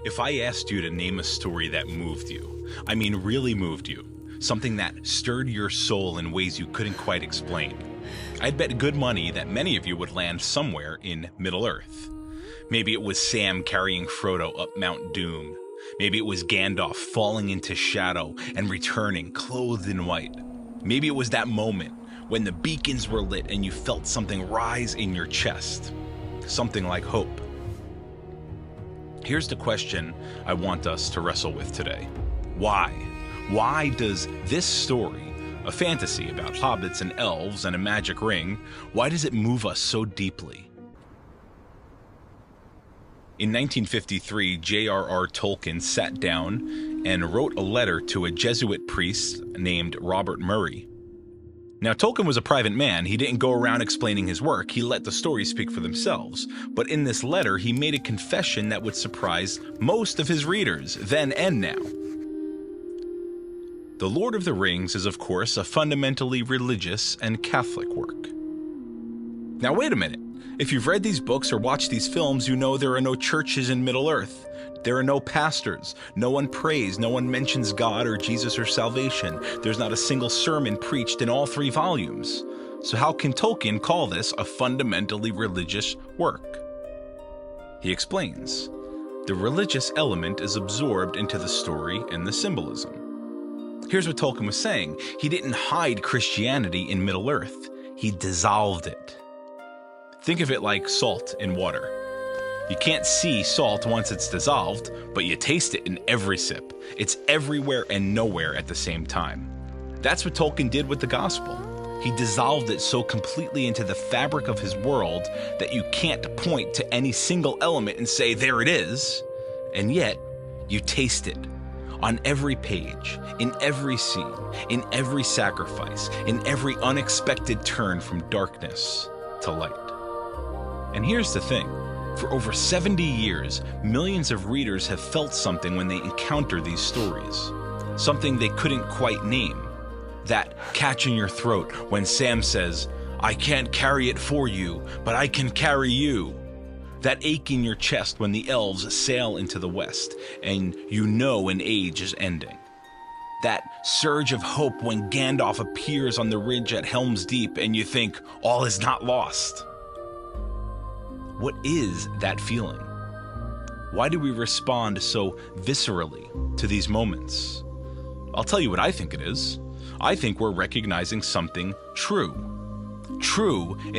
If I asked you to name a story that moved you, I mean really moved you, something that stirred your soul in ways you couldn't quite explain, I'd bet good money that many of you would land somewhere in Middle-earth. Maybe it was Sam carrying Frodo up Mount Doom. Maybe it was Gandalf falling into shadow and returning clothed in white. Maybe it was that moment when the beacons were lit and you felt something rise in your chest. Something like hope. Here's the question I want us to wrestle with today. Why? Why does this story, a fantasy about hobbits and elves and a magic ring, why does it move us so deeply? In 1953, J.R.R. Tolkien sat down and wrote a letter to a Jesuit priest named Robert Murray. Now, Tolkien was a private man. He didn't go around explaining his work. He let the stories speak for themselves. But in this letter, he made a confession that would surprise most of his readers, then and now. The Lord of the Rings is, of course, a fundamentally religious and Catholic work. Now, wait a minute. If you've read these books or watched these films, you know there are no churches in Middle-earth. There are no pastors. No one prays. No one mentions God or Jesus or salvation. There's not a single sermon preached in all 3 volumes. So how can Tolkien call this a fundamentally religious work? He explains. The religious element is absorbed into the story and the symbolism. Here's what Tolkien was saying. He didn't hide Christianity in Middle-earth. He dissolved it. Think of it like salt in water. You can't see salt once it's dissolved, but you taste it in every sip. It's everywhere and nowhere at the same time. That's what Tolkien did with the gospel. He dissolved it so completely into the fabric of his world that you can't point to any single element and say, there it is. And yet, you taste it. On every page, in every scene, in every sacrifice, in every unexpected turn from darkness to light. And here's the thing. For over 70 years, millions of readers have felt something when they encounter these stories. Something they couldn't quite name. That catch in your throat when Sam says, I can't carry it for you, but I can carry you. That ache in your chest when the elves sail into the west and you know an age is ending. That surge of hope when Gandalf appears on the ridge at Helm's Deep and you think all is not lost. What is that feeling? Why do we respond so viscerally to these moments? I'll tell you what I think it is. I think we're recognizing something true. True